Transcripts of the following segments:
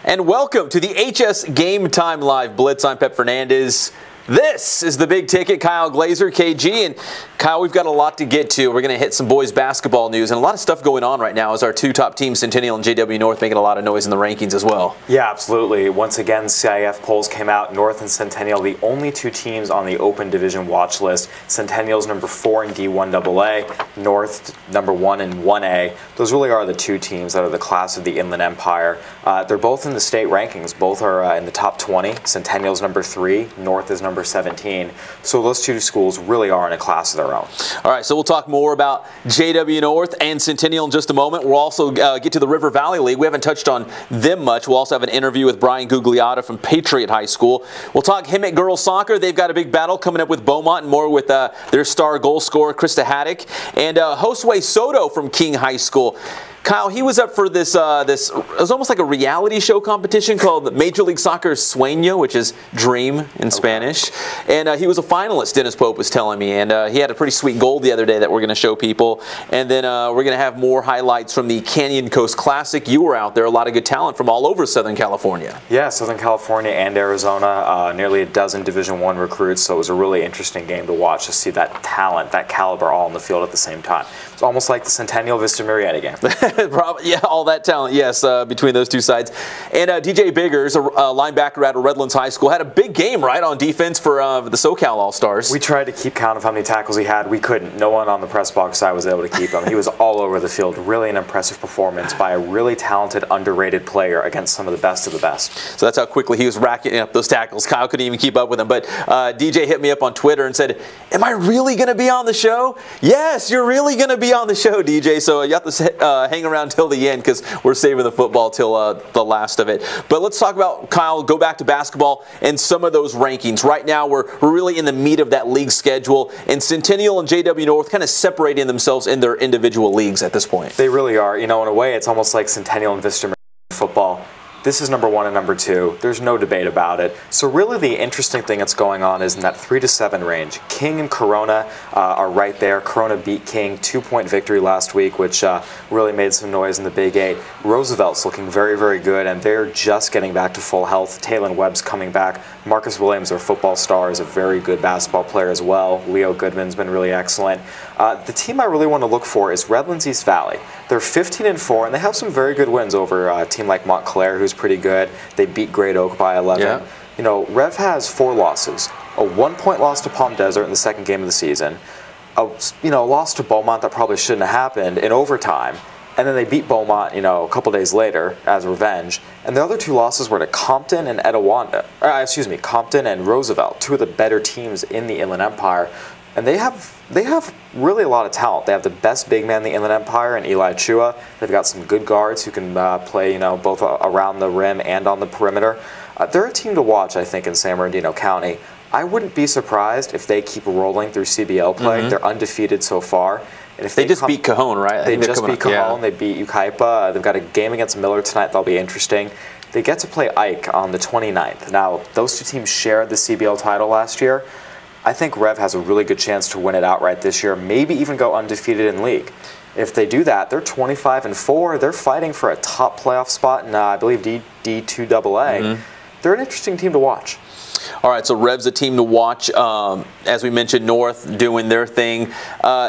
And welcome to the HS Game Time Live Blitz. I'm Fernandez. This is the big ticket, Kyle Glaser, KG. And Kyle, we've got a lot to get to. We're going to hit some boys basketball news and a lot of stuff going on right now as our two top teams, Centennial and JW North, making a lot of noise in the rankings as well. Yeah, absolutely. Once again, CIF polls came out. North and Centennial, the only two teams on the open division watch list. Centennial's number 4 in D1AA, North number 1 in 1A. Those really are the two teams that are the class of the Inland Empire. They're both in the state rankings. Both are in the top 20. Centennial's number 3, North is number 17. So those two schools really are in a class of their own. All right, so we'll talk more about JW North and Centennial in just a moment. We'll also get to the River Valley League. We haven't touched on them much. We'll also have an interview with Brian Gugliotta from Patriot High School. We'll talk Hemet girls soccer. They've got a big battle coming up with Beaumont, and more with their star goal scorer, Krista Haddock, and Josue Soto from King High School. Kyle, he was up for this, it was almost like a reality show competition called Major League Soccer Sueño, which is dream in Spanish. And he was a finalist, Dennis Pope was telling me. And he had a pretty sweet goal the other day that we're going to show people. And then we're going to have more highlights from the Canyon Coast Classic. You were out there, a lot of good talent from all over Southern California. Yeah, Southern California and Arizona, nearly a dozen Division I recruits. So it was a really interesting game to watch, to see that talent, that caliber all on the field at the same time. It's almost like the Centennial Vista Marietta game. Probably, yeah, all that talent, yes, between those two sides. And DJ Biggers, a linebacker out of Redlands High School, had a big game, right, on defense for the SoCal All-Stars. We tried to keep count of how many tackles he had. We couldn't. No one on the press box side was able to keep him. He was all over the field. Really an impressive performance by a really talented, underrated player against some of the best of the best. So that's how quickly he was racking up those tackles. Kyle couldn't even keep up with him. But DJ hit me up on Twitter and said, "Am I really going to be on the show?" Yes, you're really going to be on the show, DJ. So you have to hang around till the end because we're saving the football till the last of it. But let's talk about, Kyle, go back to basketball and some of those rankings. Right now we're really in the meat of that league schedule, and Centennial and JW North kind of separating themselves in their individual leagues at this point. They really are. You know, in a way, it's almost like Centennial and Vista football. This is number 1 and number 2. There's no debate about it. So really the interesting thing that's going on is in that 3 to 7 range. King and Corona are right there. Corona beat King, 2-point victory last week, which really made some noise in the Big 8. Roosevelt's looking very, very good, and they're just getting back to full health. Taylon Webb's coming back. Marcus Williams, their football star, is a very good basketball player as well. Leo Goodman's been really excellent. The team I really want to look for is Redlands East Valley. They're 15-4, and they have some very good wins over a team like Montclair, who's pretty good. They beat Great Oak by 11. Yeah. You know, Rev has 4 losses. A 1-point loss to Palm Desert in the second game of the season. A loss to Beaumont that probably shouldn't have happened in overtime. And then they beat Beaumont, a couple days later as revenge. And the other 2 losses were to Compton and Compton and Roosevelt, 2 of the better teams in the Inland Empire. And they have really a lot of talent. They have the best big man in the Inland Empire in Eli Chua. They've got some good guards who can play, both around the rim and on the perimeter. They're a team to watch, I think, in San Bernardino County. I wouldn't be surprised if they keep rolling through CBL play. They're undefeated so far. And if they just beat Cajon, right? They just beat Cajon. They beat Yucaipa. They've got a game against Miller tonight that'll be interesting. They get to play Ike on the 29th. Now, those 2 teams shared the CBL title last year. I think Rev has a really good chance to win it outright this year, maybe even go undefeated in league. If they do that, they're 25-4. They're fighting for a top playoff spot in, I believe, D2AA. They're an interesting team to watch. All right, so Rev's a team to watch. As we mentioned, North doing their thing.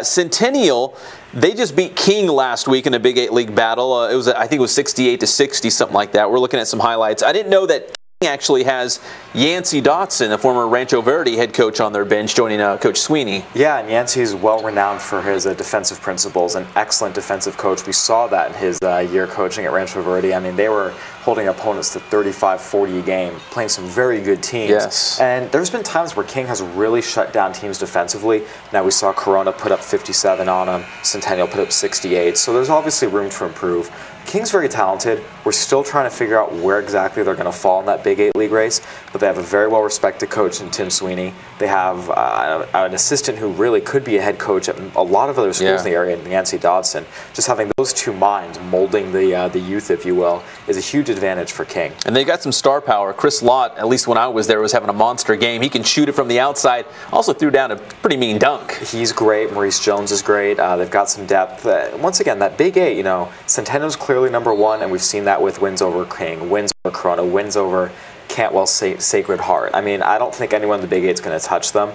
Centennial, they just beat King last week in a Big 8 league battle. I think it was 68-60, something like that. We're looking at some highlights. I didn't know that actually has Yancey Dotson, the former Rancho Verde head coach, on their bench, joining Coach Sweeney. Yeah, and Yancey's well renowned for his defensive principles, an excellent defensive coach. We saw that in his year coaching at Rancho Verde. I mean, they were holding opponents to 35-40 a game, playing some very good teams. Yes. And there's been times where King has really shut down teams defensively. Now we saw Corona put up 57 on them, Centennial put up 68, so there's obviously room to improve. King's very talented. We're still trying to figure out where exactly they're going to fall in that Big 8 league race, but they have a very well-respected coach in Tim Sweeney. They have an assistant who really could be a head coach at a lot of other schools in the area, Nancy Dodson. Just having those 2 minds molding the youth, if you will, is a huge advantage for King. And they got some star power. Chris Lott, at least when I was there, was having a monster game. He can shoot it from the outside. Also threw down a pretty mean dunk. He's great. Maurice Jones is great. They've got some depth. Once again, that Big 8, Centennial's clear clearly number one, and we've seen that with wins over King, wins over Corona, wins over Cantwell's Sacred Heart. I mean, I don't think anyone in the Big Eight's going to touch them.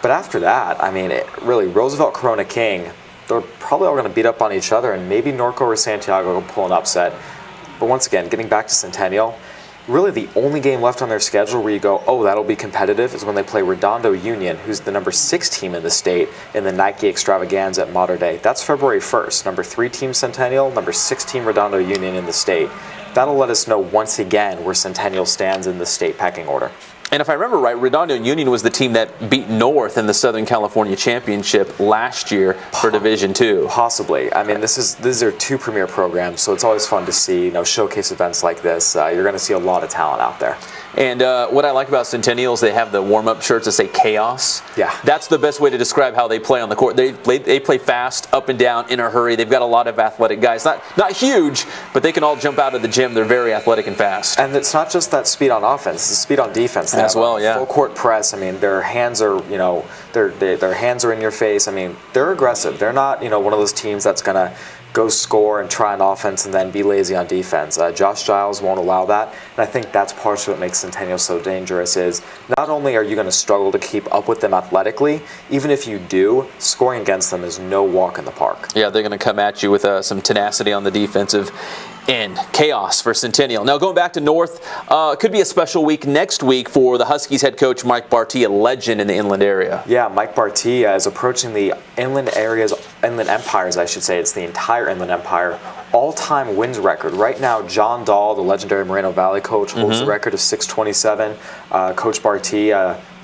But after that, I mean, really, Roosevelt, Corona, King, they're probably all going to beat up on each other, and maybe Norco or Santiago will pull an upset. But once again, getting back to Centennial, really the only game left on their schedule where you go, oh, that'll be competitive, is when they play Redondo Union, who's the number 6 team in the state in the Nike Extravaganza at Mater Dei. That's February 1st. Number 3 team Centennial, number 6 team Redondo Union in the state. That'll let us know once again where Centennial stands in the state pecking order. And if I remember right, Redondo Union was the team that beat North in the Southern California Championship last year for Division II. Possibly. I mean, these are 2 premier programs, so it's always fun to see, you know, showcase events like this. You're going to see a lot of talent out there. And what I like about Centennial is they have the warm-up shirts that say Chaos. Yeah. That's the best way to describe how they play on the court. They play fast, up and down, in a hurry. They've got a lot of athletic guys. Not huge, but they can all jump out of the gym. They're very athletic and fast. And it's not just that speed on offense, it's speed on defense. As well, yeah. Full court press. I mean, their hands are, you know, their hands are in your face. I mean, they're aggressive. They're not, you know, one of those teams that's going to go score and try an offense and then be lazy on defense. Josh Giles won't allow that, and I think that's partially what makes Centennial so dangerous is not only are you going to struggle to keep up with them athletically, even if you do, scoring against them is no walk in the park. Yeah, they're going to come at you with some tenacity on the defensive end. Chaos for Centennial. Now going back to North, could be a special week next week for the Huskies head coach Mike Barty, a legend in the inland area. Yeah, Mike Barty is approaching the inland empires, I should say. It's the entire Inland Empire all-time wins record. Right now, John Dahl, the legendary Moreno Valley coach, holds the record of 627. Coach Barty,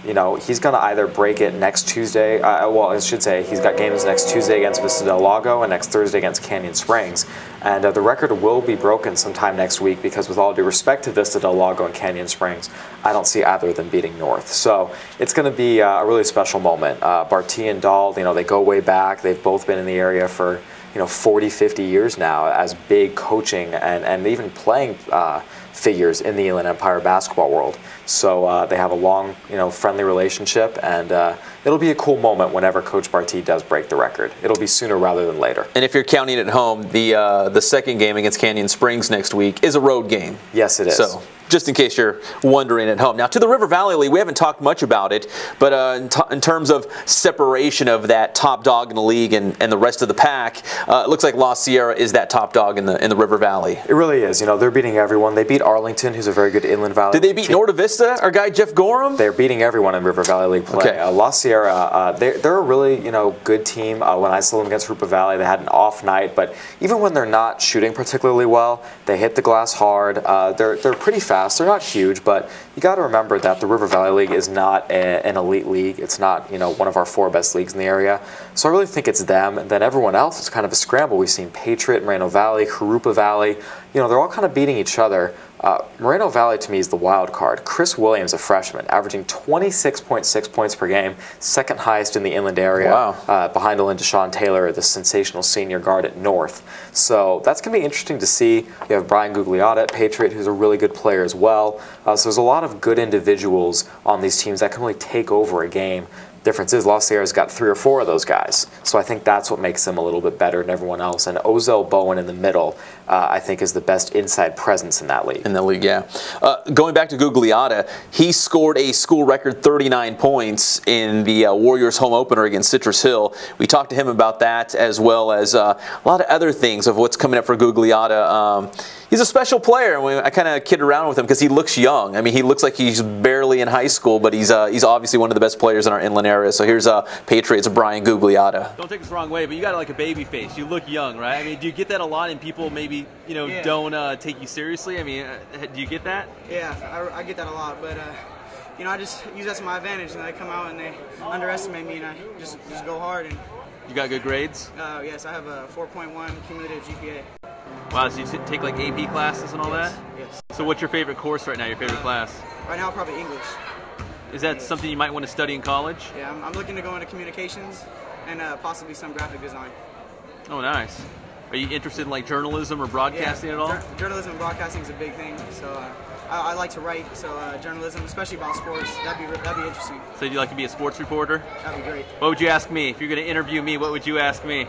you know, he's going to either break it next Tuesday. Well, I should say he's got games next Tuesday against Vista del Lago and next Thursday against Canyon Springs. And the record will be broken sometime next week because with all due respect to Vista del Lago and Canyon Springs, I don't see either of them beating North. So it's going to be a really special moment. Barty and Dahl, you know, they go way back. They've both been in the area for, you know, 40, 50 years now as big coaching and even playing figures in the Inland Empire basketball world. So they have a long, you know, friendly relationship, and it'll be a cool moment whenever Coach Barty does break the record. It'll be sooner rather than later. And if you're counting at home, the second game against Canyon Springs next week is a road game. Yes, it is. So just in case you're wondering at home. Now, to the River Valley League, we haven't talked much about it, but in terms of separation of that top dog in the league and the rest of the pack, it looks like La Sierra is that top dog in the River Valley. It really is. You know, they're beating everyone. They beat Arlington, who's a very good Inland Valley. Did they beat Norte Vista, our guy Jeff Gorham? They're beating everyone in River Valley League play. Okay. La Sierra, they're a really, you know, good team. When I saw them against Rupa Valley, they had an off night, but even when they're not shooting particularly well, they hit the glass hard. They're pretty fast. They're not huge, but you got to remember that the River Valley League is not an elite league. It's not, you know, one of our 4 best leagues in the area. So I really think it's them, and then everyone else is kind of a scramble. We've seen Patriot, Moreno Valley, Jurupa Valley. You know, they're all kind of beating each other. Moreno Valley, to me, is the wild card. Chris Williams, a freshman, averaging 26.6 points per game, second highest in the inland area. Wow. Behind Deshaun Taylor, the sensational senior guard at North. So that's going to be interesting to see. You have Brian Gugliotta at Patriot, who's a really good player as well. So there's a lot of good individuals on these teams that can really take over a game. Difference is La Sierra's got 3 or 4 of those guys, so I think that's what makes them a little bit better than everyone else. And Ozell Bowen in the middle, I think, is the best inside presence in that league. In the league, yeah. Going back to Gugliotta, he scored a school record 39 points in the Warriors home opener against Citrus Hill. We talked to him about that, as well as a lot of other things of what's coming up for Gugliotta. He's a special player, and I kind of kid around with him because he looks young. I mean, he looks like he's barely in high school, but he's obviously one of the best players in our inland area. So here's Patriots Brian Gugliotta. Don't take this the wrong way, but you got like a baby face. You look young, right? I mean, do you get that a lot, and people maybe, you know, don't take you seriously? I mean, do you get that? Yeah, I get that a lot, but you know, I just use that to my advantage, and I come out and they underestimate me, and I just go hard. And you got good grades? Yes, I have a 4.1 cumulative GPA. Wow, so you take like AP classes and all that? Yes. So what's your favorite course right now, your favorite class? Right now, probably English. Is that something you might want to study in college? Yeah, I'm looking to go into communications and possibly some graphic design. Oh, nice. Are you interested in like journalism or broadcasting at all? Journalism and broadcasting is a big thing, so I like to write, so journalism, especially about sports, that'd be interesting. So you'd like to be a sports reporter? That'd be great. What would you ask me? If you're going to interview me, what would you ask me?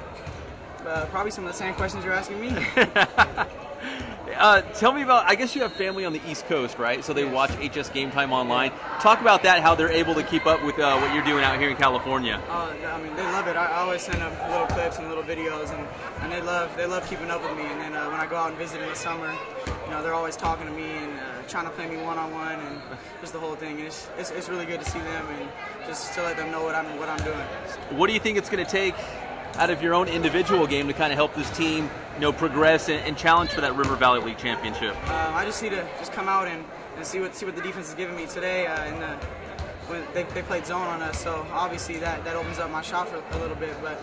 Probably some of the same questions you're asking me. Tell me about, I guess you have family on the East Coast, right? So they watch HS Game Time online. Talk about that, how they're able to keep up with what you're doing out here in California. I mean, they love it. I always send them little clips and little videos, and they love keeping up with me. And then when I go out and visit in the summer, you know, they're always talking to me and trying to play me one-on-one and just the whole thing. And it's really good to see them and just to let them know what I'm doing. What do you think it's going to take out of your own individual game to kind of help this team, you know, progress and challenge for that River Valley League championship? I just need to just come out and see what the defense is giving me today. When they played zone on us, so obviously that opens up my shot for a little bit. But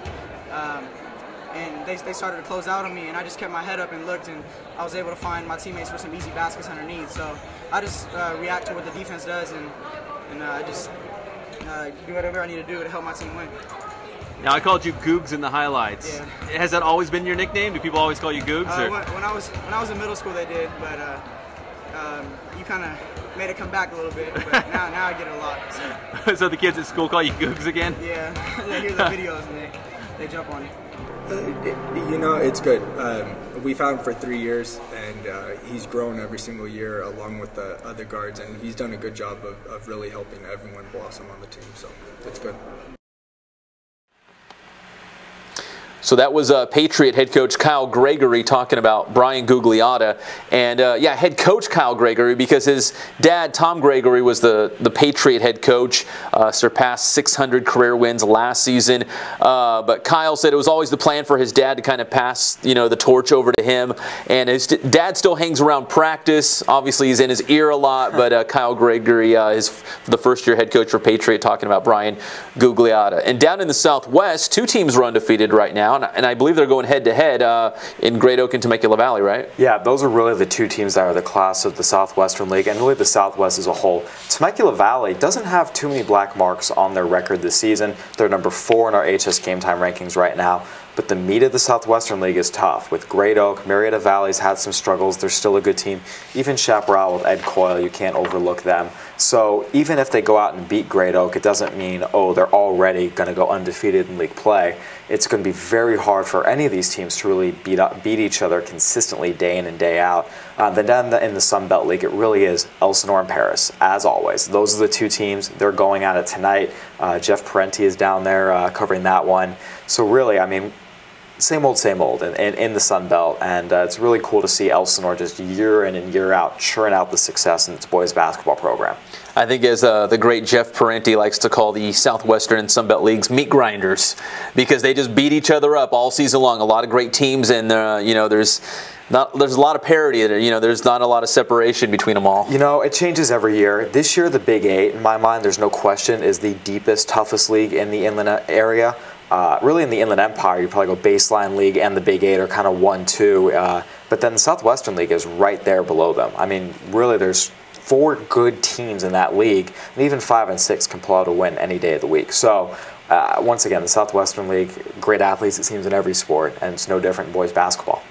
and they started to close out on me, and I just kept my head up and looked, and I was able to find my teammates for some easy baskets underneath. So I just react to what the defense does, and I just do whatever I need to do to help my team win. Now, I called you Googs in the highlights. Yeah. Has that always been your nickname? Do people always call you Googs? When I was in middle school, they did, but you kind of made it come back a little bit. But now I get it a lot. So. So the kids at school call you Googs again? Yeah, they hear the videos and they jump on it. You know, it's good. We've had him for 3 years, and he's grown every single year along with the other guards, and he's done a good job of really helping everyone blossom on the team. So it's good. So that was Patriot head coach Kyle Gregory talking about Brian Gugliotta. And yeah, head coach Kyle Gregory, because his dad, Tom Gregory, was the Patriot head coach, surpassed 600 career wins last season. But Kyle said it was always the plan for his dad to kind of pass, you know, the torch over to him. And his dad still hangs around practice. Obviously, he's in his ear a lot. But Kyle Gregory is the first-year head coach for Patriot, talking about Brian Gugliotta. And down in the Southwest, two teams are undefeated right now. And I believe they're going head-to-head in Great Oak and Temecula Valley, right? Yeah, those are really the two teams that are the class of the Southwestern League, and really the Southwest as a whole. Temecula Valley doesn't have too many black marks on their record this season. They're number 4 in our HS Game Time rankings right now. But the meat of the Southwestern League is tough. With Great Oak, Marietta Valley's had some struggles. They're still a good team. Even Chaparral with Ed Coyle, you can't overlook them. So even if they go out and beat Great Oak, it doesn't mean, oh, they're already going to go undefeated in league play. It's going to be very hard for any of these teams to really beat each other consistently day in and day out. Then down in the Sun Belt League, it really is Elsinore and Paris, as always. Those are the two teams. They're going at it tonight. Jeff Parenti is down there covering that one. So really, I mean, same old in the Sun Belt, and it's really cool to see Elsinore just year in and year out churn out the success in its boys basketball program. I think, as the great Jeff Parenti likes to call the Southwestern and Sun Belt leagues, meat grinders, because they just beat each other up all season long. A lot of great teams, and you know, there's a lot of parity. You know, there's not a lot of separation between them all. You know, it changes every year. This year, the Big 8, in my mind, there's no question, is the deepest, toughest league in the inland area. Really in the Inland Empire, you probably go Baseline League and the Big 8 are kind of 1-2. But then the Southwestern League is right there below them. I mean, really, there's 4 good teams in that league, and even 5 and 6 can pull out a win any day of the week. So, once again, the Southwestern League, great athletes, it seems, in every sport, and it's no different in boys basketball.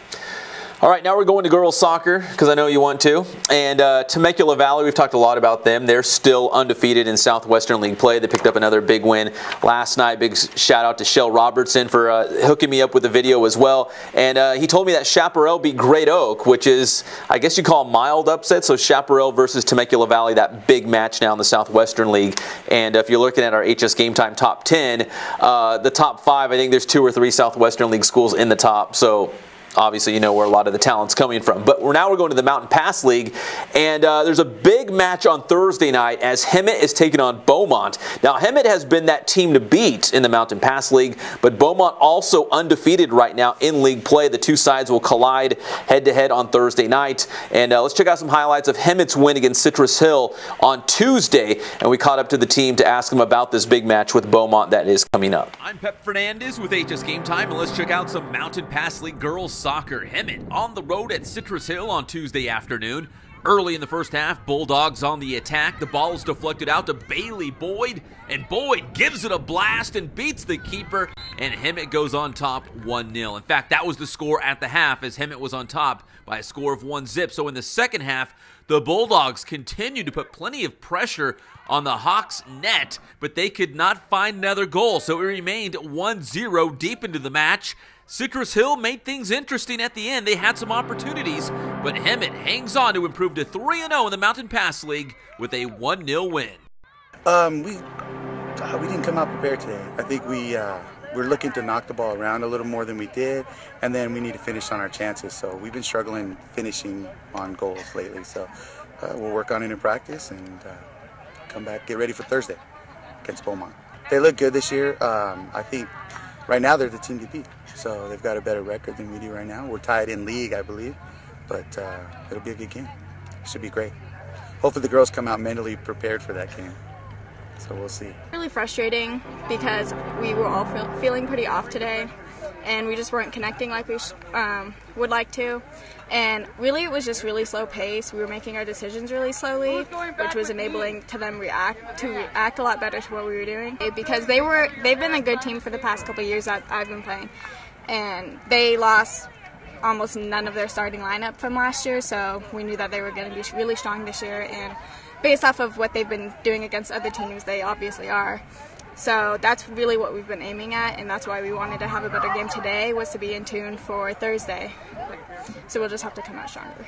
All right, now we're going to girls soccer, because I know you want to. And Temecula Valley, we've talked a lot about them. They're still undefeated in Southwestern League play. They picked up another big win last night. Big shout out to Shell Robertson for hooking me up with the video as well. And he told me that Chaparral beat Great Oak, which is, I guess you call a mild upset. So Chaparral versus Temecula Valley, that big match now in the Southwestern League. And if you're looking at our HS Game Time top 10, the top 5, I think there's 2 or 3 Southwestern League schools in the top. So obviously, you know where a lot of the talent's coming from. But now we're going to the Mountain Pass League, and there's a big match on Thursday night as Hemet is taking on Beaumont. Now, Hemet has been that team to beat in the Mountain Pass League, but Beaumont also undefeated right now in league play. The two sides will collide head-to-head on Thursday night. And let's check out some highlights of Hemet's win against Citrus Hill on Tuesday. And we caught up to the team to ask them about this big match with Beaumont that is coming up. I'm Pep Fernandez with HS Game Time, and let's check out some Mountain Pass League girls soccer. Hemet on the road at Citrus Hill on Tuesday afternoon. Early in the first half, Bulldogs on the attack. The ball is deflected out to Bailey Boyd, and Boyd gives it a blast and beats the keeper, and Hemet goes on top 1-0. In fact, that was the score at the half, as Hemet was on top by a score of 1-0. So in the second half, the Bulldogs continued to put plenty of pressure on the Hawks' net, but they could not find another goal, so it remained 1-0 deep into the match. Citrus Hill made things interesting at the end. They had some opportunities, but Hemet hangs on to improve to 3-0 in the Mountain Pass League with a 1-0 win. We didn't come out prepared today. I think we're looking to knock the ball around a little more than we did, and then we need to finish on our chances. So we've been struggling finishing on goals lately. So we'll work on it in practice and come back, get ready for Thursday against Beaumont. They look good this year. I think right now they're the team to beat. So they've got a better record than we do right now. We're tied in league, I believe, but it'll be a good game. It should be great. Hopefully the girls come out mentally prepared for that game. So we'll see. Really frustrating because we were all feeling pretty off today, and we just weren't connecting like we would like to. And really, it was just really slow pace. We were making our decisions really slowly, which was enabling to them react a lot better to what we were doing. Because they've been a good team for the past couple of years that I've been playing, and they lost almost none of their starting lineup from last year. So we knew that they were going to be really strong this year, and based off of what they've been doing against other teams, they obviously are. So that's really what we've been aiming at, and that's why we wanted to have a better game today, was to be in tune for Thursday. So we'll just have to come out stronger.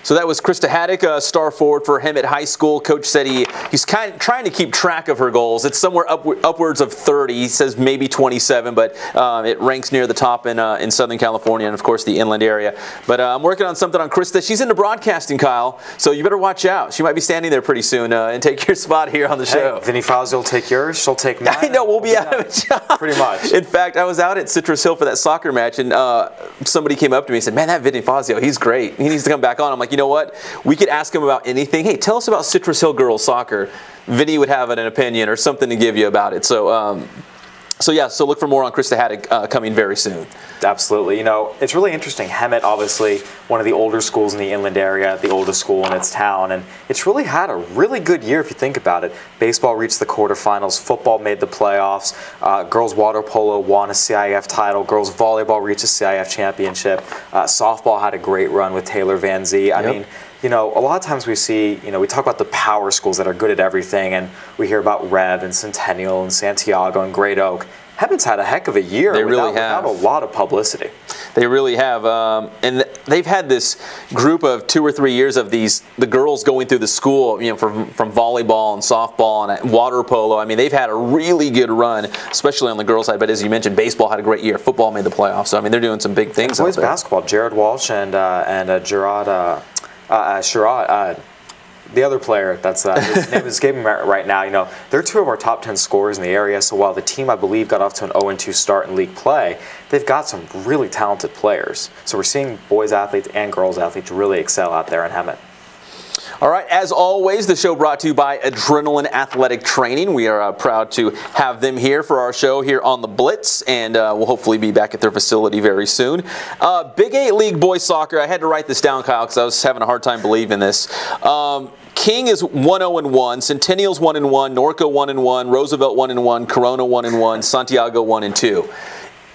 So that was Krista Haddock, star forward for Hemet High School. Coach said he's kind of trying to keep track of her goals. It's somewhere upwards of 30. He says maybe 27, but it ranks near the top in Southern California and, of course, the inland area. But I'm working on something on Krista. She's into broadcasting, Kyle, so you better watch out. She might be standing there pretty soon and take your spot here on the show. Hey, Vinny Fazio will take yours. She'll take mine. I know, we'll be out of a job. Pretty much. In fact, I was out at Citrus Hill for that soccer match, and somebody came up to me and said, "Man, that Vinny Fazio, he's great. He needs to come back on." I'm like, you know what? We could ask him about anything. Hey, tell us about Citrus Hill girls soccer. Vinny would have an opinion or something to give you about it. So, so look for more on Krista Haddock coming very soon. Absolutely. You know, it's really interesting. Hemet, obviously, one of the older schools in the inland area, the oldest school in its town, and it's really had a really good year if you think about it. Baseball reached the quarterfinals. Football made the playoffs. Girls water polo won a CIF title. Girls volleyball reached a CIF championship. Softball had a great run with Taylor Van Zee. I mean, you know, a lot of times we see, you know, we talk about the power schools that are good at everything, and we hear about Rev and Centennial and Santiago and Great Oak. Hemet's had a heck of a year without a lot of publicity. They really have, and they've had this group of 2 or 3 years of the girls going through the school, you know, from volleyball and softball and water polo. I mean, they've had a really good run, especially on the girls' side. But as you mentioned, baseball had a great year. Football made the playoffs. So I mean, they're doing some big things. Boys basketball, Jared Walsh and Gerard. The other player, that's his name is escaping right now. You know, they're 2 of our top 10 scorers in the area. So while the team, I believe, got off to an 0-2 start in league play, they've got some really talented players. So we're seeing boys athletes and girls athletes really excel out there in Hemet. All right, as always, the show brought to you by Adrenaline Athletic Training. We are proud to have them here for our show here on the Blitz, and we'll hopefully be back at their facility very soon. Big 8 League boys soccer. I had to write this down, Kyle, because I was having a hard time believing this. King is 1-0-1, Centennial's 1-1, Norco 1-1, Roosevelt 1-1, Corona 1-1, Santiago 1-2.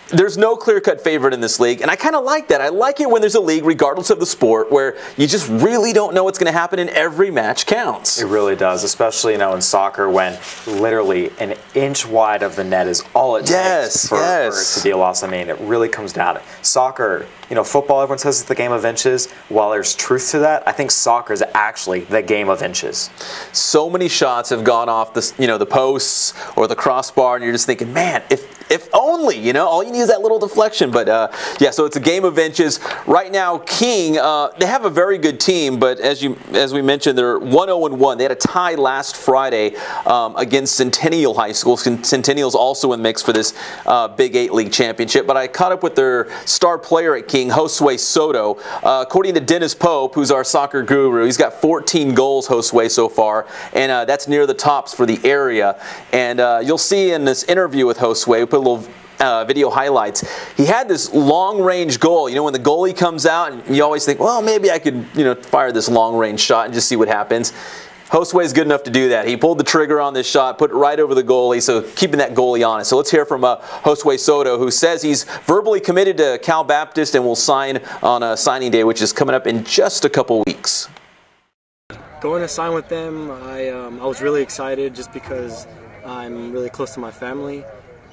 There's no clear-cut favorite in this league, and I kind of like that. I like it when there's a league, regardless of the sport, where you just really don't know what's going to happen, and every match counts. It really does, especially, you know, in soccer when literally an inch wide of the net is all it takes for it to be a loss. I mean, it really comes down to soccer. You know, football, everyone says it's the game of inches. While there's truth to that, I think soccer is actually the game of inches. So many shots have gone off the, you know, the posts or the crossbar, and you're just thinking, man, if only, you know, all you need is that little deflection. But yeah, so it's a game of inches. Right now, King, they have a very good team, but as we mentioned, they're 1-0-1. They had a tie last Friday against Centennial High School. Centennial's also in the mix for this Big 8 League Championship. But I caught up with their star player at King, Josue Soto. According to Dennis Pope, who's our soccer guru, he's got 14 goals, Josue, so far, and that's near the tops for the area. And you'll see in this interview with Josue, we put a little video highlights. He had this long-range goal. You know, when the goalie comes out, and you always think, well, maybe I could, you know, fire this long-range shot and just see what happens. Josue is good enough to do that. He pulled the trigger on this shot, put it right over the goalie, so keeping that goalie honest. So let's hear from Josue Soto, who says he's verbally committed to Cal Baptist and will sign on signing day, which is coming up in just a couple weeks. Going to sign with them, I was really excited just because I'm really close to my family,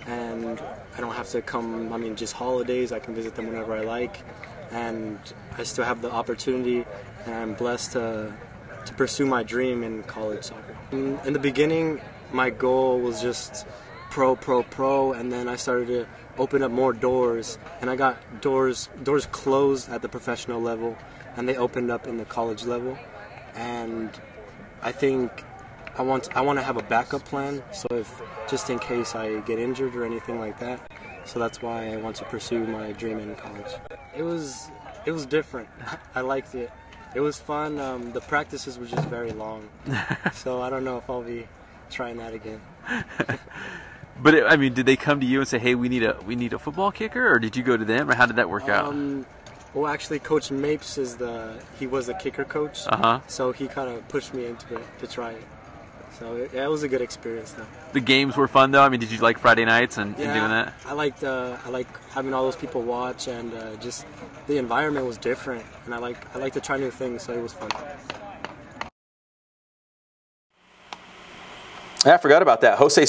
and I don't have to come, I mean, just holidays. I can visit them whenever I like, and I still have the opportunity, and I'm blessed to pursue my dream in college soccer. In the beginning, my goal was just pro, and then I started to open up more doors, and I got doors closed at the professional level, and they opened up in the college level. And I think I want to have a backup plan, so if just in case I get injured or anything like that. So that's why I want to pursue my dream in college. It was different. I liked it. It was fun. The practices were just very long, so I don't know if I'll be trying that again. But I mean, did they come to you and say, "Hey, we need a football kicker," or did you go to them, or how did that work out? Well, actually, Coach Mapes he was the kicker coach, so he kind of pushed me into it to try it. So it was a good experience, though. The games were fun, though. I mean, did you like Friday nights and doing that? I liked having all those people watch, and just the environment was different, and I like to try new things, so it was fun. I forgot about that. Josue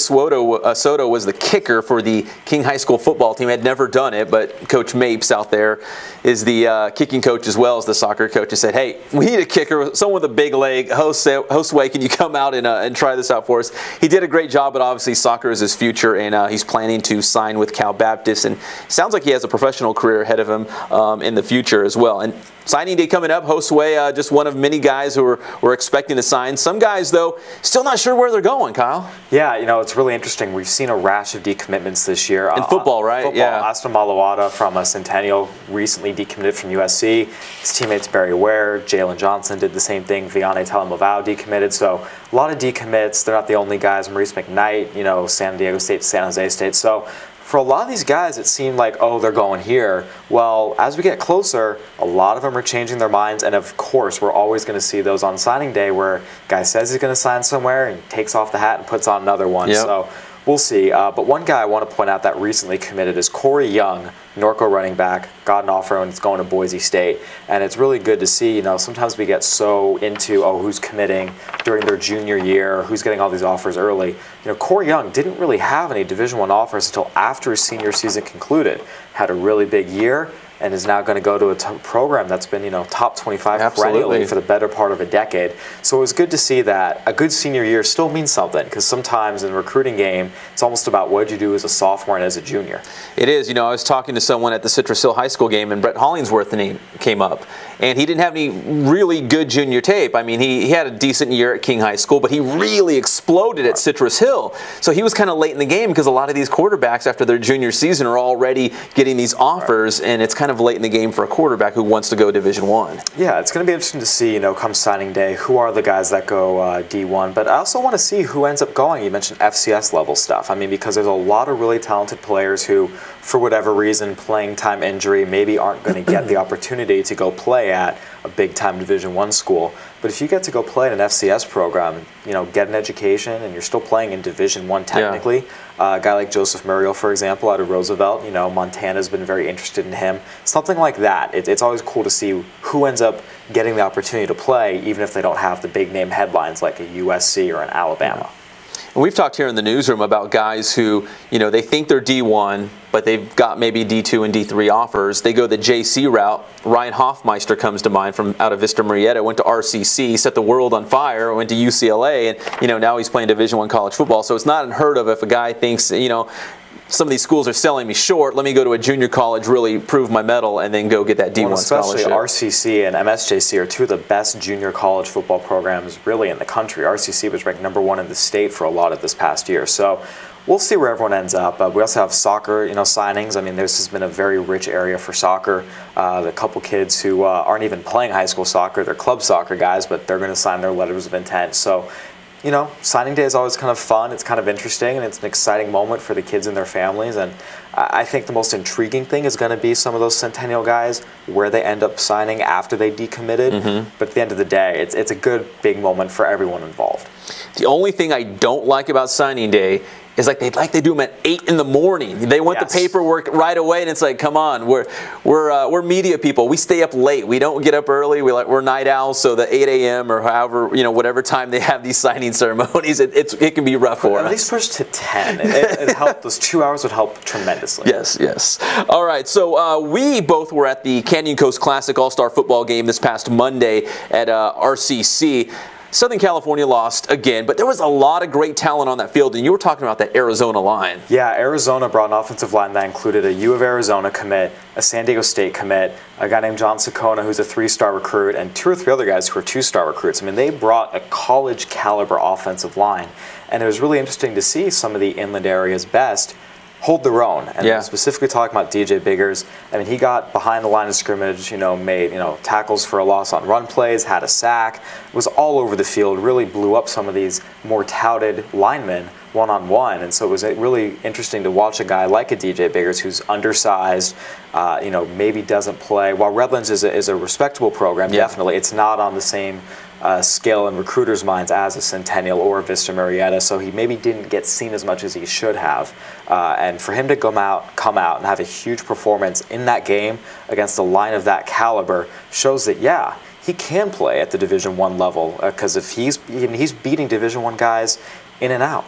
Soto was the kicker for the King High School football team. Had never done it, but Coach Mapes out there is the kicking coach as well as the soccer coach. He said, "Hey, we need a kicker, someone with a big leg. Josue, can you come out and try this out for us?" He did a great job, but obviously soccer is his future, and he's planning to sign with Cal Baptist, and sounds like he has a professional career ahead of him in the future as well. And signing day coming up. Josue, just one of many guys who we're expecting to sign. Some guys, though, still not sure where they're going, Kyle. Yeah, you know, it's really interesting. We've seen a rash of decommitments this year. In football, right? Football. Yeah. Aston Maluata from Centennial recently decommitted from USC. His teammates Barry Ware, Jalen Johnson did the same thing. Vianney Talamavao decommitted. So a lot of decommits. They're not the only guys. Maurice McKnight, you know, San Diego State, San Jose State. So for a lot of these guys, it seemed like, oh, they're going here. Well, as we get closer, a lot of them are changing their minds, and of course, we're always going to see those on signing day where a guy says he's going to sign somewhere and takes off the hat and puts on another one. Yep. So we'll see. But one guy I want to point out that recently committed is Cory Young, Norco running back, got an offer and it's going to Boise State. And it's really good to see, you know, sometimes we get so into, oh, who's committing during their junior year, who's getting all these offers early. You know, Cory Young didn't really have any Division I offers until after his senior season concluded. Had a really big year and is now going to go to a program that's been, you know, top 25 perennially for the better part of a decade. So it was good to see that a good senior year still means something, because sometimes in a recruiting game, it's almost about what you do as a sophomore and as a junior. It is. You know, I was talking to someone at the Citrus Hill High School game, and Brett Hollingsworth's name came up. And he didn't have any really good junior tape. I mean, he had a decent year at King High School, but he really exploded at Citrus Hill. So he was kind of late in the game, because a lot of these quarterbacks after their junior season are already getting these offers, and it's kind of late in the game for a quarterback who wants to go Division I. Yeah, it's going to be interesting to see, you know, come signing day, who are the guys that go D1. But I also want to see who ends up going. You mentioned FCS level stuff. I mean, because there's a lot of really talented players who, for whatever reason, playing time injury, maybe aren't going to get the opportunity to go play at a big-time Division I school. But if you get to go play in an FCS program, you know, get an education, and you're still playing in Division I technically. Yeah. A guy like Joseph Muriel, for example, out of Roosevelt, you know, Montana's been very interested in him. Something like that. It's always cool to see who ends up getting the opportunity to play, even if they don't have the big-name headlines like a USC or an Alabama. Yeah. And we've talked here in the newsroom about guys who, you know, they think they're D1, but they've got maybe D2 and D3 offers. They go the JC route. Ryan Hoffmeister comes to mind from out of Vista Marietta, went to RCC, set the world on fire, went to UCLA, and, you know, now he's playing Division I college football. So it's not unheard of if a guy thinks, you know, some of these schools are selling me short, let me go to a junior college, really prove my mettle, and then go get that D1 scholarship. Especially RCC and MSJC are two of the best junior college football programs really in the country. RCC was ranked #1 in the state for a lot of this past year. So we'll see where everyone ends up. We also have soccer, you know, signings. I mean, this has been a very rich area for soccer. The couple kids who aren't even playing high school soccer, they're club soccer guys, but they're going to sign their letters of intent. So, you know, signing day is always kind of fun. It's kind of interesting, and it's an exciting moment for the kids and their families. And I think the most intriguing thing is going to be some of those Centennial guys, where they end up signing after they decommitted. But at the end of the day, it's a good, big moment for everyone involved. The only thing I don't like about signing day is like they do them at 8 in the morning. They want the paperwork right away, and it's like, come on, we're media people. We stay up late. We don't get up early. We're night owls, so the 8 a.m. or however, whatever time they have these signing ceremonies, it can be rough for us. At least push to 10. It helped. Those 2 hours would help tremendously. Yes. All right, so we both were at the Canyon Coast Classic All-Star Football game this past Monday at RCC. Southern California lost again, but there was a lot of great talent on that field, and you were talking about that Arizona line. Yeah, Arizona brought an offensive line that included a U of Arizona commit, a San Diego State commit, a guy named John Sakona, who's a 3-star recruit, and 2 or 3 other guys who are 2-star recruits. I mean, they brought a college-caliber offensive line, and it was really interesting to see some of the inland area's best hold their own. And I'm specifically talking about DJ Biggers. I mean, he got behind the line of scrimmage, made, tackles for a loss on run plays, had a sack, was all over the field, really blew up some of these more touted linemen one-on-one. And so it was really interesting to watch a guy like a DJ Biggers who's undersized, maybe doesn't play. While Redlands is a respectable program, definitely, it's not on the same scale in recruiters' minds as a Centennial or a Vista Marietta, so he maybe didn't get seen as much as he should have. And for him to come out and have a huge performance in that game against a line of that caliber shows that, he can play at the Division I level, because if he's beating Division I guys in and out.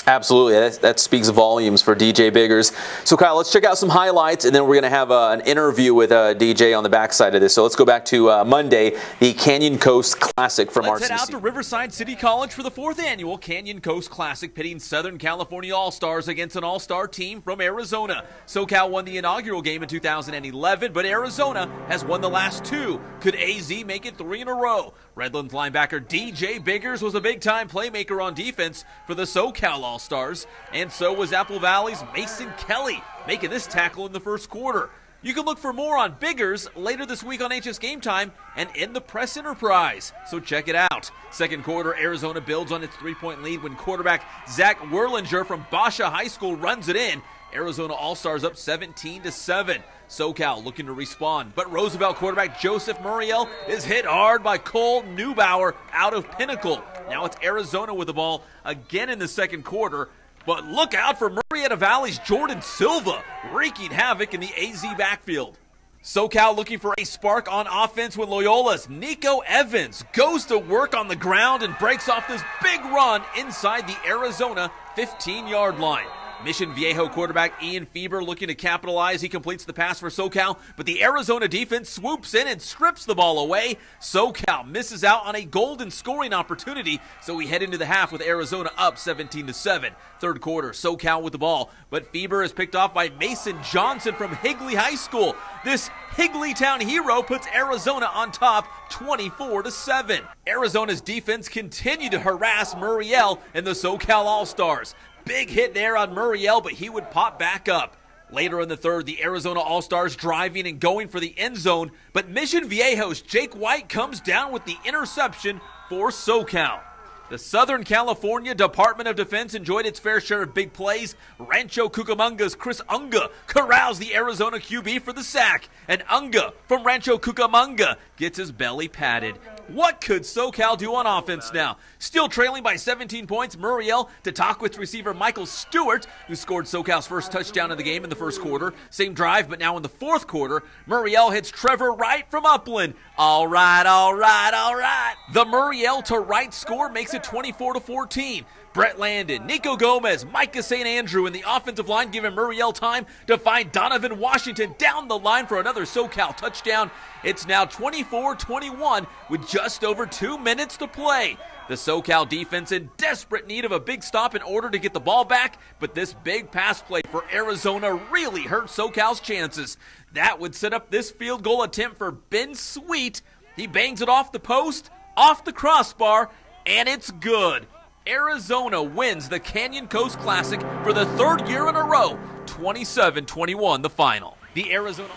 Absolutely. That speaks volumes for DJ Biggers. So, Kyle, let's check out some highlights, and then we're going to have an interview with DJ on the backside of this. So let's go back to Monday, the Canyon Coast Classic from RCC. Let's head out to Riverside City College for the 4th annual Canyon Coast Classic, pitting Southern California All-Stars against an all-star team from Arizona. SoCal won the inaugural game in 2011, but Arizona has won the last 2. Could AZ make it 3 in a row? Redlands linebacker DJ Biggers was a big-time playmaker on defense for the SoCal All-Stars, and so was Apple Valley's Mason Kelly, making this tackle in the first quarter. You can look for more on Biggers later this week on HS Game Time and in the Press Enterprise, so check it out. Second quarter, Arizona builds on its 3-point lead when quarterback Zach Werlinger from Basha High School runs it in. Arizona All-Stars up 17-7. SoCal looking to respond, but Roosevelt quarterback Joseph Muriel is hit hard by Cole Neubauer out of Pinnacle. Now it's Arizona with the ball again in the second quarter, but look out for Murrieta Valley's Jordan Silva wreaking havoc in the AZ backfield. SoCal looking for a spark on offense when Loyola's Nico Evans goes to work on the ground and breaks off this big run inside the Arizona 15-yard line. Mission Viejo quarterback Ian Fieber looking to capitalize. He completes the pass for SoCal, but the Arizona defense swoops in and strips the ball away. SoCal misses out on a golden scoring opportunity, so we head into the half with Arizona up 17-7. Third quarter, SoCal with the ball, but Fieber is picked off by Mason Johnson from Higley High School. This Higleytown hero puts Arizona on top 24-7. Arizona's defense continued to harass Muriel and the SoCal All-Stars. Big hit there on Muriel, but he would pop back up. Later in the third, the Arizona All-Stars driving and going for the end zone, but Mission Viejo's Jake White comes down with the interception for SoCal. The Southern California Department of Defense enjoyed its fair share of big plays. Rancho Cucamonga's Chris Unga corrals the Arizona QB for the sack, and Unga from Rancho Cucamonga gets his belly patted. What could SoCal do on offense now? Still trailing by 17 points, Muriel to talk with receiver Michael Stewart, who scored SoCal's first touchdown of the game in the first quarter. Same drive, but now in the fourth quarter, Muriel hits Trevor Wright from Upland. All right. The Muriel to Wright score makes it 24-14. Brett Landon, Nico Gomez, Micah St. Andrew in the offensive line giving Muriel time to find Donovan Washington down the line for another SoCal touchdown. It's now 24-21 with just over 2 minutes to play. The SoCal defense in desperate need of a big stop in order to get the ball back, but this big pass play for Arizona really hurt SoCal's chances. That would set up this field goal attempt for Ben Sweet. He bangs it off the post, off the crossbar, and it's good. Arizona wins the Canyon Coast Classic for the third year in a row, 27-21 the final. The Arizona...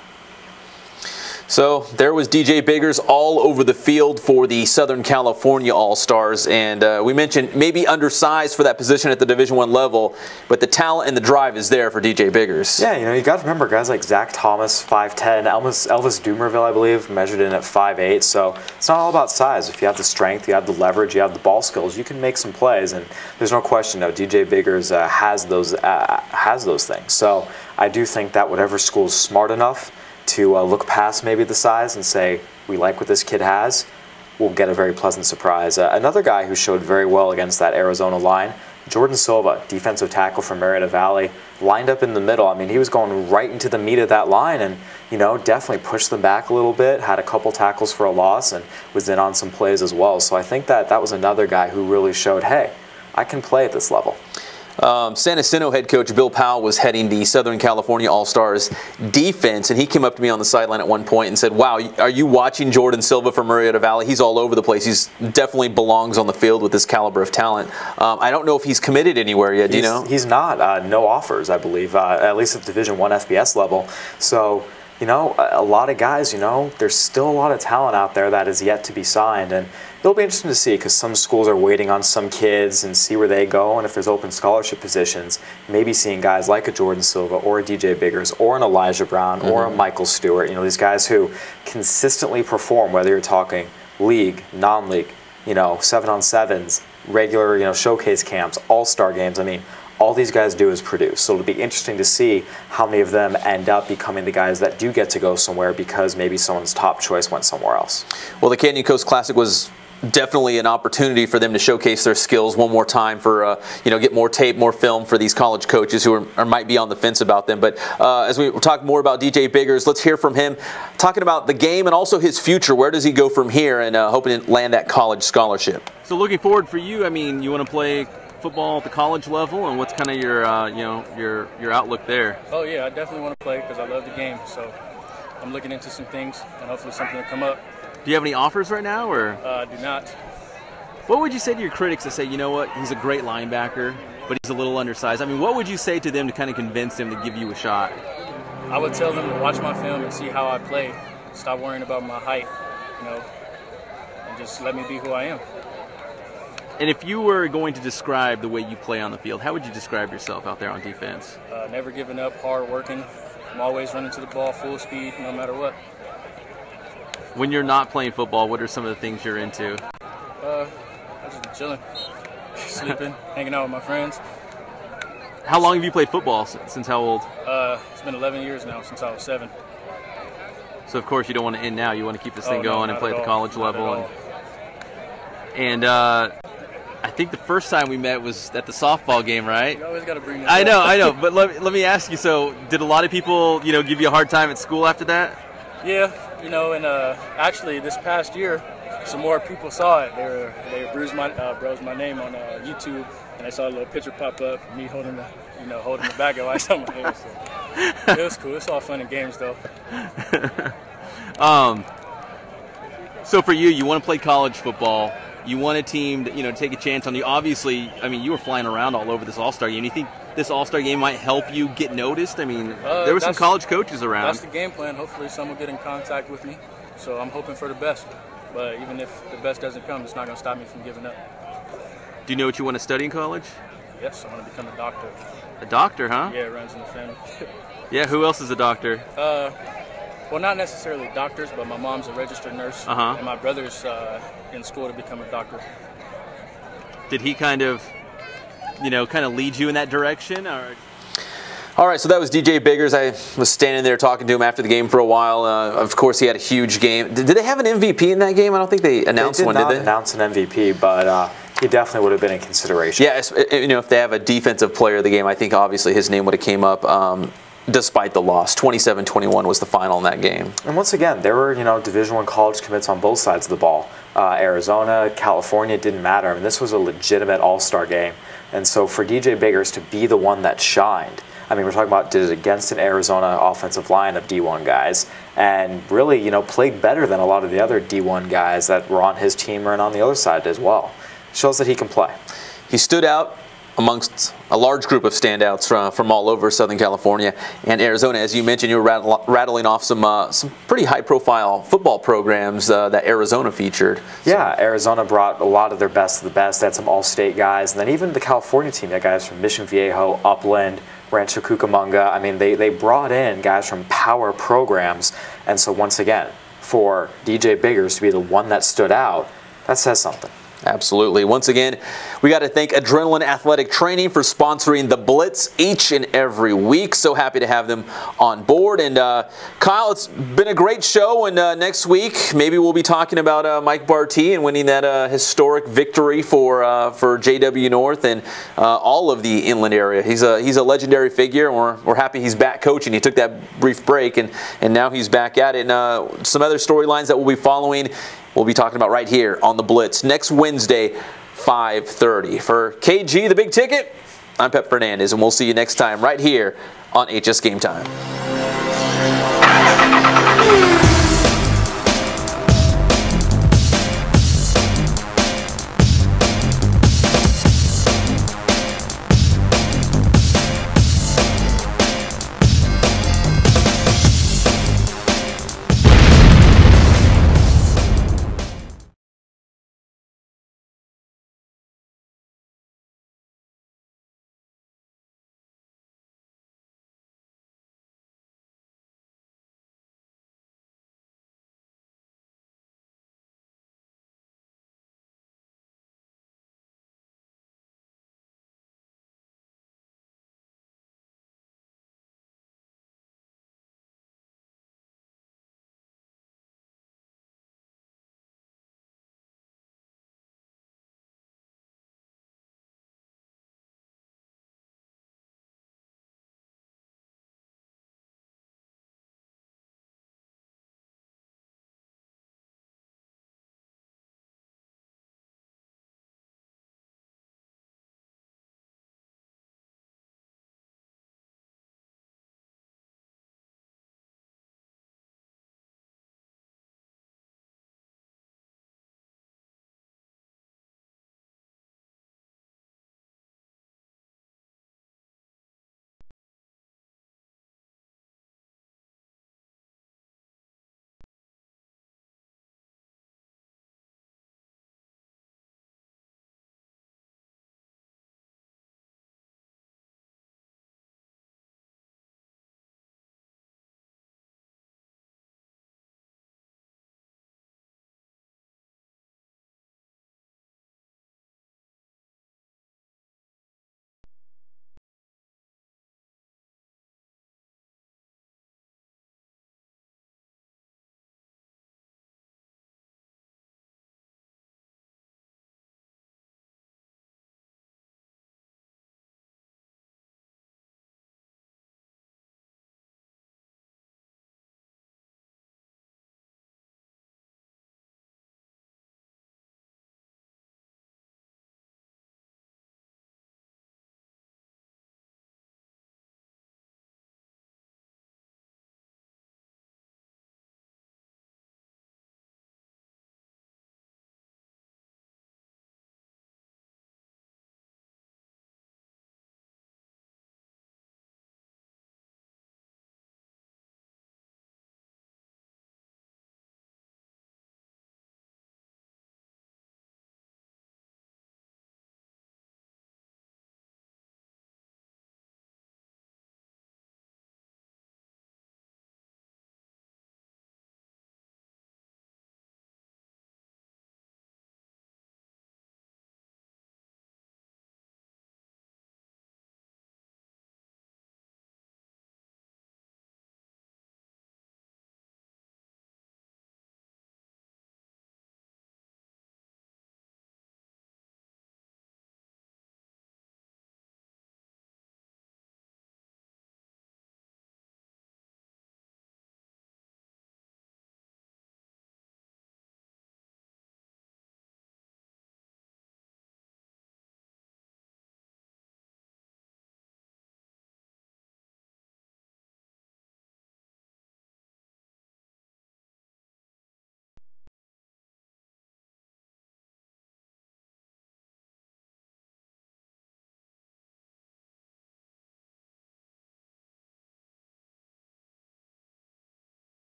So there was DJ Biggers all over the field for the Southern California All-Stars, and we mentioned maybe undersized for that position at the Division I level, but the talent and the drive is there for DJ Biggers. Yeah, you know, you got to remember guys like Zach Thomas, 5'10", Elvis Dumerville, I believe, measured in at 5'8", so it's not all about size. If you have the strength, you have the leverage, you have the ball skills, you can make some plays, and there's no question, no, DJ Biggers has those things. So I do think that whatever school's smart enough to look past maybe the size and say, we like what this kid has, we'll get a very pleasant surprise. Another guy who showed very well against that Arizona line, Jordan Silva, defensive tackle from Marietta Valley, lined up in the middle. I mean, he was going right into the meat of that line and, you know, definitely pushed them back a little bit, had a couple tackles for a loss, and was in on some plays as well. So I think that was another guy who really showed, hey, I can play at this level. San Jacinto head coach Bill Powell was heading the Southern California All-Stars defense, and he came up to me on the sideline at one point and said, wow, are you watching Jordan Silva from Marietta Valley? He's all over the place. He's definitely belongs on the field with this caliber of talent. I don't know if he's committed anywhere yet. Do you know? He's not. No offers, I believe, at least at Division I FBS level. So, you know, a lot of guys, you know, there's still a lot of talent out there that is yet to be signed. And it'll be interesting to see because some schools are waiting on some kids and see where they go. And if there's open scholarship positions, maybe seeing guys like a Jordan Silva or a DJ Biggers or an Elijah Brown or a Michael Stewart, you know, these guys who consistently perform, whether you're talking league, non-league, you know, 7-on-7s, regular, you know, showcase camps, all-star games. I mean, all these guys do is produce. So it'll be interesting to see how many of them end up becoming the guys that do get to go somewhere because maybe someone's top choice went somewhere else. Well, the Canyon Coast Classic was definitely an opportunity for them to showcase their skills one more time for, you know, get more tape, more film for these college coaches who might be on the fence about them. But as we talk more about DJ Biggers, let's hear from him talking about the game and also his future. Where does he go from here and hoping to land that college scholarship? So looking forward for you, I mean, you want to play football at the college level, and what's kind of your, you know, your outlook there? Oh yeah, I definitely want to play because I love the game. So I'm looking into some things, and hopefully something will come up. Do you have any offers right now, or? I do not. What would you say to your critics that say, you know what, he's a great linebacker, but he's a little undersized? I mean, what would you say to them to kind of convince them to give you a shot? I would tell them to watch my film and see how I play. Stop worrying about my height, you know, and just let me be who I am. And if you were going to describe the way you play on the field, how would you describe yourself out there on defense? Never giving up, hard working. I'm always running to the ball full speed, no matter what. When you're not playing football, what are some of the things you're into? I just been chilling, sleeping, hanging out with my friends. How long have you played football? Since how old? It's been 11 years now, since I was 7. So of course you don't want to end now. You want to keep this thing going and play at the college level. And I think the first time we met was at the softball game, right? You always got to bring that up. I know. But let me ask you. So, did a lot of people, you know, give you a hard time at school after that? Yeah, you know, and actually this past year, some more people saw it. They browsed my name on YouTube, and they saw a little picture pop up, me holding the bag of ice on my head. So it was cool. It's all fun and games, though. So for you want to play college football. You want a team to, you know, take a chance on you. Obviously, I mean, you were flying around all over this All-Star game. You think this All-Star game might help you get noticed? I mean, there were some college coaches around. That's the game plan. Hopefully someone will get in contact with me. So I'm hoping for the best. But even if the best doesn't come, it's not going to stop me from giving up. Do you know what you want to study in college? Yes, I want to become a doctor. A doctor, huh? Yeah, it runs in the family. Yeah, who else is a doctor? Well, not necessarily doctors, but my mom's a registered nurse, and my brother's in school to become a doctor. Did he kind of lead you in that direction, or? All right, so that was DJ Biggers. I was standing there talking to him after the game for a while. Of course, he had a huge game. Did they have an MVP in that game? I don't think they announced one, did they? They did not announce an MVP, but he definitely would have been in consideration. Yeah, you know, if they have a defensive player of the game, I think obviously his name would have came up. Despite the loss, 27-21 was the final in that game. And once again, there were, you know, Division I college commits on both sides of the ball. Arizona, California, it didn't matter. I mean, this was a legitimate all-star game. And so for DJ Biggers to be the one that shined, I mean, we're talking about did it against an Arizona offensive line of D1 guys and really, you know, played better than a lot of the other D1 guys that were on his team and on the other side as well. Shows that he can play. He stood out amongst a large group of standouts from all over Southern California and Arizona. As you mentioned, you were rattling off some pretty high-profile football programs that Arizona featured. Yeah, Arizona brought a lot of their best of the best. They had some all-state guys, and then even the California team, they had guys from Mission Viejo, Upland, Rancho Cucamonga. I mean, they brought in guys from power programs, and so once again, for DJ Biggers to be the one that stood out, that says something. Absolutely. Once again, we got to thank Adrenaline Athletic Training for sponsoring the Blitz each and every week. So happy to have them on board. And Kyle, it's been a great show. And next week, maybe we'll be talking about Mike Barty and winning that historic victory for JW North and all of the inland area. He's a legendary figure, and we're happy he's back coaching. He took that brief break, and now he's back at it. And some other storylines that we'll be following, we'll be talking about right here on the Blitz next Wednesday, 5:30. For KG, the Big Ticket, I'm Pep Fernandez, and we'll see you next time right here on HS Game Time.